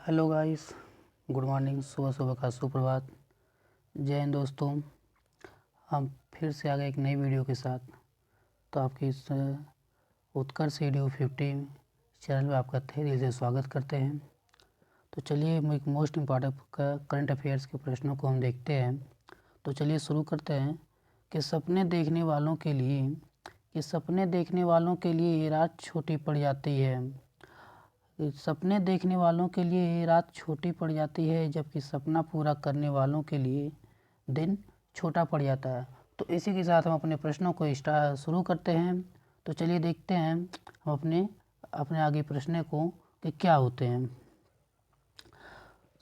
Hello guys, good morning. सुबह सुबह का सुप्रभात। जय हिंद दोस्तों। हम फिर से आ गए एक नई वीडियो के साथ। तो आपके इस उत्कर्ष रेडियो 50 चैनल में आपका तहे दिल से स्वागत करते हैं। तो चलिए हम एक मोस्ट इम्पॉर्टेंट करंट अफेयर्स के प्रश्नों को हम देखते हैं। तो चलिए शुरू करते हैं कि सपने देखने वालों के लिए ये रात छोटी पड़ जाती है। सपने देखने वालों के लिए ये रात छोटी पड़ जाती है, जबकि सपना पूरा करने वालों के लिए दिन छोटा पड़ जाता है। तो इसी के साथ हम अपने प्रश्नों को शुरू करते हैं। तो चलिए देखते हैं हम अपने आगे प्रश्न को कि क्या होते हैं।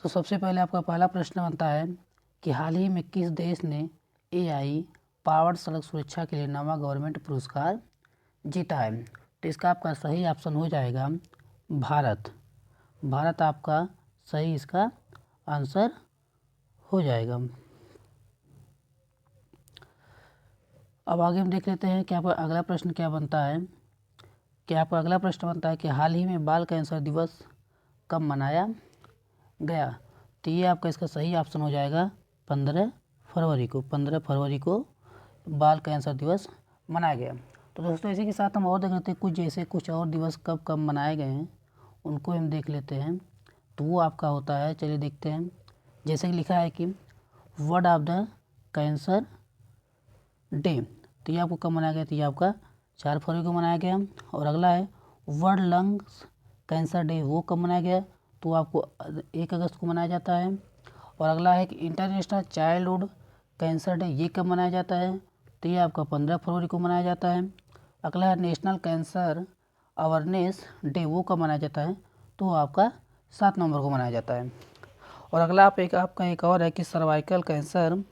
तो सबसे पहले आपका पहला प्रश्न बनता है कि हाल ही में किस देश ने AI पावर्ड सड़क सुरक्षा के लिए नवा गवर्नमेंट पुरस्कार जीता है। तो इसका आपका सही ऑप्शन हो जाएगा भारत। भारत आपका सही इसका आंसर हो जाएगा। अब आगे हम देख लेते हैं कि आपका अगला प्रश्न क्या बनता है। कि हाल ही में बाल कैंसर दिवस कब मनाया गया। तो ये आपका इसका सही ऑप्शन हो जाएगा 15 फरवरी को। 15 फरवरी को बाल कैंसर दिवस मनाया गया। तो दोस्तों इसी के साथ हम और देख लेते हैं कुछ और दिवस कब कब मनाए गए हैं, उनको हम देख लेते हैं। तो वो आपका होता है, चलिए देखते हैं। जैसे कि लिखा है कि world of the cancer day, तो ये आपको कब मनाया गया। तो ये आपका 4 फरवरी को मनाया गया। और अगला है वर्ल्ड लंग्स कैंसर डे, वो कब मनाया गया। तो आपको 1 अगस्त को मनाया जाता है। और अगला है कि इंटरनेशनल चाइल्डहुड कैंसर डे, ये कब मनाया जाता है। तो ये आपका 15 फरवरी को मनाया जाता है। अगला है नेशनल कैंसर अवेयरनेस डे, वो कब मनाया जाता है। तो आपका 7 नवंबर को मनाया जाता है। और अगला आपका एक और है कि cervical cancer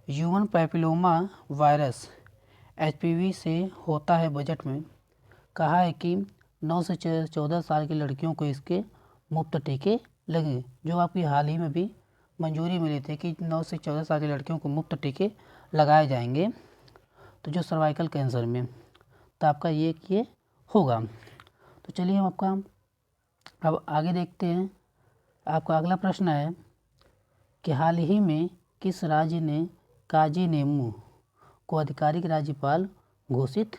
human papilloma virus HPV से होता है। बजट में कहा है कि 9 से 14 साल की लड़कियों को इसके मुफ्त टीके लगे, जो आपकी हाल ही में भी मंजूरी मिली थी कि 9 से 14 साल की लड़कियों को मुफ्त टीके लगाए जाएंगे। तो जो सर्वाइकल कैंसर में, तो आपका ये होगा। तो चलिए हम अब आगे देखते हैं। आपका अगला प्रश्न है कि हाल ही में किस राज्य ने काजी नेमू को आधिकारिक राज्यपाल घोषित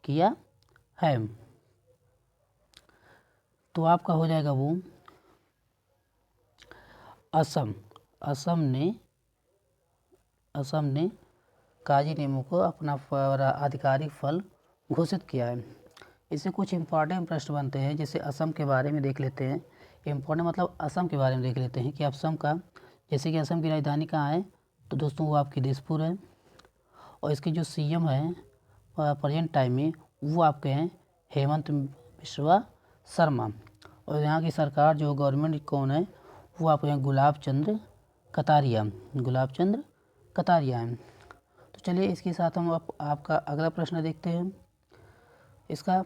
किया है। तो आपका हो जाएगा वो असम। असम ने काजी नेमू को अपना आधिकारिक फल घोषित किया है। इससे कुछ इम्पॉर्टेंट प्रश्न बनते हैं, जैसे असम के बारे में देख लेते हैं। इम्पॉर्टेंट मतलब असम के बारे में देख लेते हैं कि असम का, जैसे कि असम की राजधानी कहाँ है। तो दोस्तों वो आपकी दिसपुर है। और इसके जो CM हैं प्रेजेंट टाइम में, वो आपके हैं हेमंत बिस्वा शर्मा। और यहाँ की सरकार जो गवर्नमेंट कौन है, वो आपके हैं गुलाब चंद्र कतारिया हैं। तो चलिए इसके साथ हम आपका अगला प्रश्न देखते हैं। इसका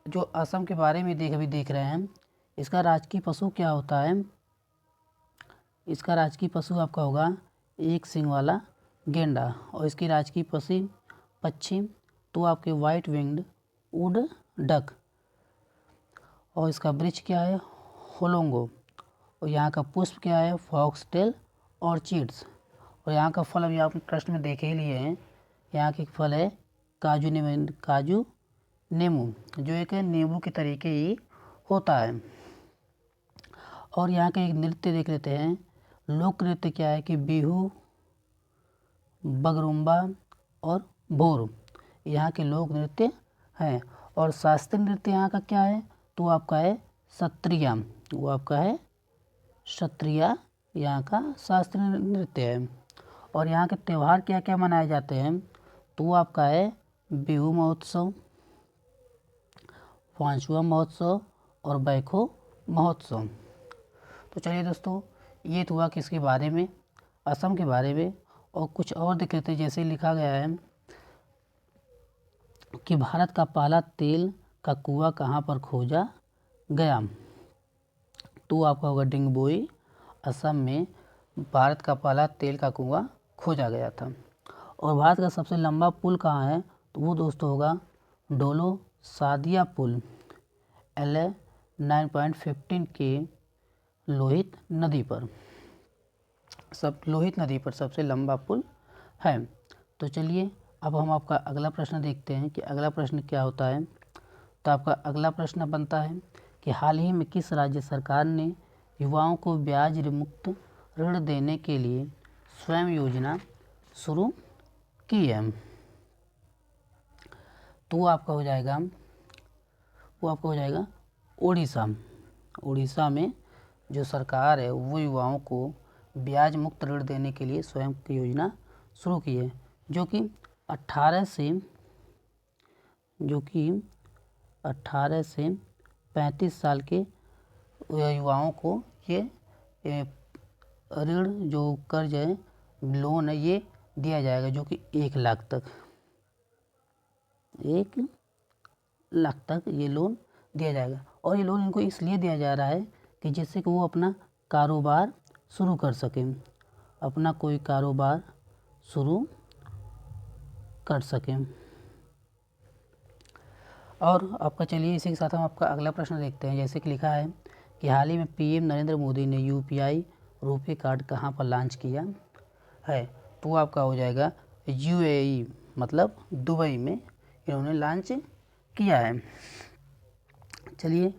जो असम के बारे में अभी देख रहे हैं, इसका राजकीय पशु क्या होता है। इसका राजकीय पशु आपका होगा एक सींग वाला गेंडा। और इसकी राजकीय पक्षी तो आपके वाइट विंग्ड वुड डक। और इसका वृक्ष क्या है, होलोंगो। और यहाँ का पुष्प क्या है, फॉक्सटेल ऑर्चिड्स। और यहाँ का फल अभी आप प्रश्न में देखे ही लिए हैं। यहाँ की फल है काजू नींबू, जो एक नींबू के तरीके ही होता है। और यहाँ के एक नृत्य देख लेते हैं। लोक नृत्य क्या है कि बिहू, बगरुम्बा और भोर, यहाँ के लोक नृत्य हैं। और शास्त्रीय नृत्य यहाँ का क्या है, तो आपका है सत्रिया। वो आपका है सत्रिया, यहाँ का शास्त्रीय नृत्य है। और यहाँ के त्यौहार क्या क्या मनाए जाते हैं, तो वो आपका है बिहू महोत्सव, पांचवा महोत्सव और बैखो महोत्सव। तो चलिए दोस्तों, ये तो हुआ किसके बारे में, असम के बारे में। और कुछ और देख लेते हैं। जैसे लिखा गया है कि भारत का पहला तेल का कुआं कहाँ पर खोजा गया। तो आपका होगा डिंगबोई, असम में भारत का पहला तेल का कुआं खोजा गया था। और भारत का सबसे लंबा पुल कहाँ है, तो वो दोस्तों होगा डोलो सादिया पुल। LA 9.15 के लोहित नदी पर सबसे लंबा पुल है। तो चलिए अब हम आपका अगला प्रश्न देखते हैं कि अगला प्रश्न क्या होता है। तो आपका अगला प्रश्न बनता है कि हाल ही में किस राज्य सरकार ने युवाओं को ब्याज मुक्त ऋण देने के लिए स्वयं योजना शुरू की है। तो वो आपका हो जाएगा उड़ीसा में जो सरकार है वो युवाओं को ब्याज मुक्त ऋण देने के लिए स्वयं की योजना शुरू की है, जो कि 18 से 35 साल के युवाओं को ये ऋण जो कर्ज है, लोन है, ये दिया जाएगा, जो कि 1 लाख तक ये लोन दिया जाएगा। और ये लोन इनको इसलिए दिया जा रहा है कि जिससे कि वो अपना कारोबार शुरू कर सकें, अपना कोई कारोबार शुरू कर सकें। और आपका चलिए इसी के साथ हम आपका अगला प्रश्न देखते हैं। जैसे कि लिखा है कि हाल ही में पीएम नरेंद्र मोदी ने यूपीआई रुपे कार्ड कहाँ पर लॉन्च किया है। तो वो आपका हो जाएगा यूएई, मतलब दुबई में इन्होंने लॉन्च किया है। चलिए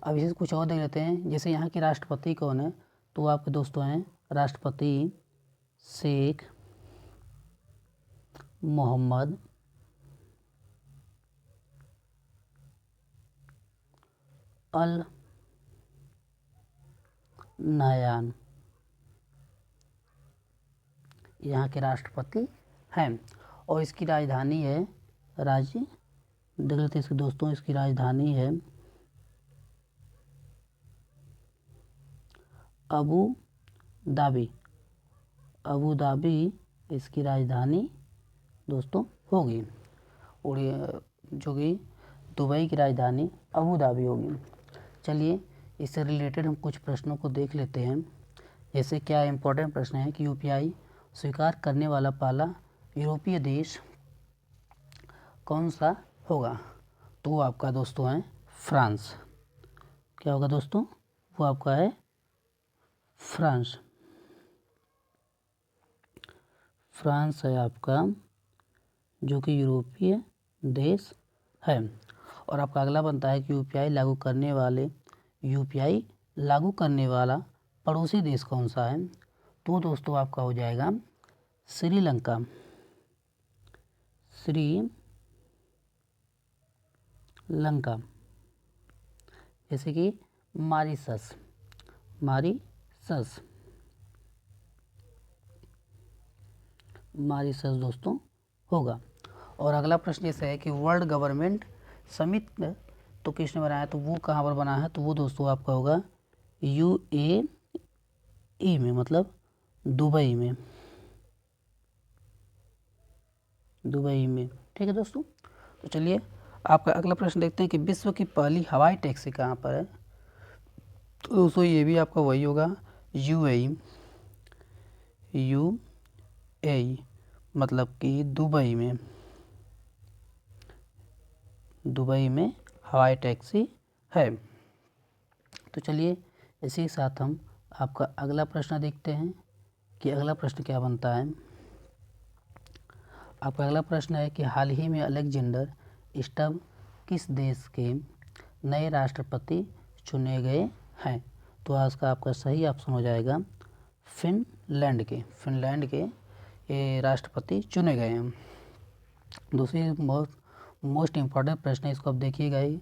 अब इसे कुछ और देख लेते हैं। जैसे यहाँ के राष्ट्रपति कौन है, तो आपके दोस्तों हैं राष्ट्रपति शेख मोहम्मद अल नयान, यहाँ के राष्ट्रपति हैं। और इसकी राजधानी है देख लेते हैं इसके दोस्तों, इसकी राजधानी है अबू धाबी इसकी राजधानी दोस्तों होगी, और जो कि दुबई की राजधानी अबू धाबी होगी। चलिए इससे रिलेटेड हम कुछ प्रश्नों को देख लेते हैं। जैसे क्या इम्पोर्टेंट प्रश्न है कि यूपीआई स्वीकार करने वाला पहला यूरोपीय देश कौन सा होगा। तो वो आपका दोस्तों है फ्रांस। क्या होगा दोस्तों, वो आपका है फ्रांस है आपका, जो कि यूरोपीय देश है। और आपका अगला बनता है कि यूपीआई लागू करने वाला पड़ोसी देश कौन सा है। तो दोस्तों आपका हो जाएगा श्रीलंका। जैसे कि मॉरिशस दोस्तों होगा। और अगला प्रश्न जैसे है कि वर्ल्ड गवर्नमेंट समिट तो किसने बनाया, तो वो कहाँ पर बना है। तो वो दोस्तों आपका होगा यूएई में, मतलब दुबई में। ठीक है दोस्तों। तो चलिए आपका अगला प्रश्न देखते हैं कि विश्व की पहली हवाई टैक्सी कहाँ पर है। तो दोस्तों ये भी आपका वही होगा यूएई, मतलब कि दुबई में हवाई टैक्सी है। तो चलिए इसी के साथ हम आपका अगला प्रश्न देखते हैं कि अगला प्रश्न क्या बनता है। आपका अगला प्रश्न है कि हाल ही में अलेक्जेंडर स्टब किस देश के नए राष्ट्रपति चुने गए हैं। तो आज का आपका सही ऑप्शन हो जाएगा फिनलैंड के ये राष्ट्रपति चुने गए हैं। दूसरी मोस्ट इम्पॉर्टेंट प्रश्न है, इसको आप देखिएगा ही,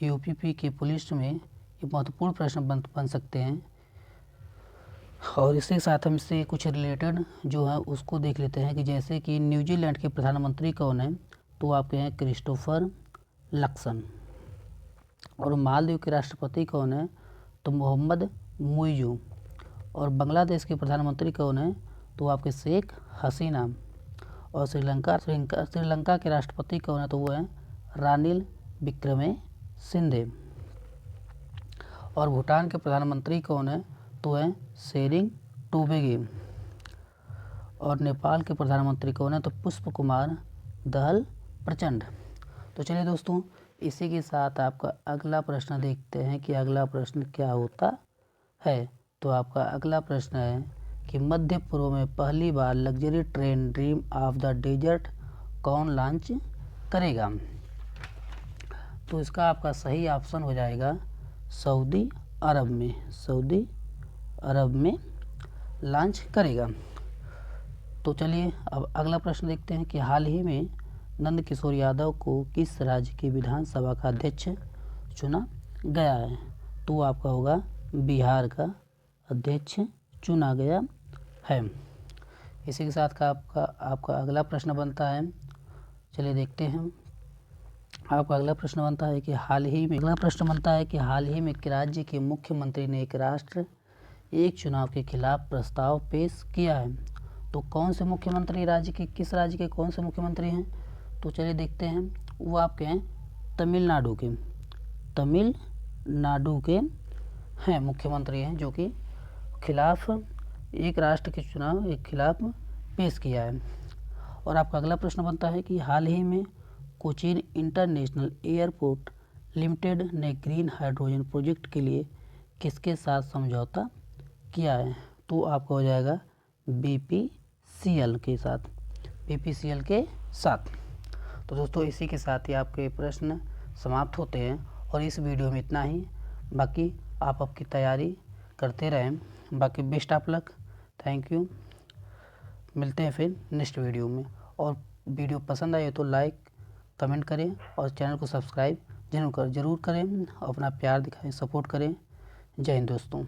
यूपीपी के पुलिस में ये महत्वपूर्ण प्रश्न बन सकते हैं। और इसके साथ हम इससे कुछ रिलेटेड जो है उसको देख लेते हैं कि जैसे कि न्यूजीलैंड के प्रधानमंत्री कौन है। तो आपके हैं क्रिस्टोफर लक्सन। और मालदीव के राष्ट्रपति कौन है, तो मोहम्मद मुइज़ू। और बांग्लादेश के प्रधानमंत्री कौन है, तो आपके शेख हसीना। और श्रीलंका के राष्ट्रपति कौन है, तो वो है रानिल विक्रमसिंघे। और भूटान के प्रधानमंत्री कौन है, तो है शेरिंग टोबगे। और नेपाल के प्रधानमंत्री कौन है, तो पुष्प कुमार दहल प्रचंड। तो चलिए दोस्तों इसी के साथ आपका अगला प्रश्न देखते हैं कि अगला प्रश्न क्या होता है। तो आपका अगला प्रश्न है कि मध्य पूर्व में पहली बार luxury train dream of the desert कौन लॉन्च करेगा? तो इसका आपका सही ऑप्शन हो जाएगा सऊदी अरब में, सऊदी अरब में लॉन्च करेगा। तो चलिए अब अगला प्रश्न देखते हैं कि हाल ही में नंद किशोर यादव को किस राज्य की विधानसभा का अध्यक्ष चुना गया है? तो आपका होगा बिहार का अध्यक्ष चुना गया है। इसी के साथ का आपका अगला प्रश्न बनता है, चलिए देखते हैं। आपका अगला प्रश्न बनता है कि हाल ही में किस राज्य के मुख्यमंत्री ने एक राष्ट्र एक चुनाव के खिलाफ प्रस्ताव पेश किया है? तो कौन से मुख्यमंत्री किस राज्य के कौन से मुख्यमंत्री हैं? तो चलिए देखते हैं। वो आपके हैं तमिलनाडु के हैं मुख्यमंत्री हैं, जो कि खिलाफ एक राष्ट्र के चुनाव एक खिलाफ पेश किया है। और आपका अगला प्रश्न बनता है कि हाल ही में कोचीन इंटरनेशनल एयरपोर्ट लिमिटेड ने ग्रीन हाइड्रोजन प्रोजेक्ट के लिए किसके साथ समझौता किया है? तो आपका हो जाएगा BPCL के साथ। तो दोस्तों इसी के साथ ही आपके प्रश्न समाप्त होते हैं और इस वीडियो में इतना ही। बाकी आप आपकी तैयारी करते रहें। बाकी best of luck, thank you. मिलते हैं फिर नेक्स्ट वीडियो में। और वीडियो पसंद आए तो लाइक कमेंट करें और चैनल को सब्सक्राइब जरूर करें। अपना प्यार दिखाएं, सपोर्ट करें। जय हिंद दोस्तों।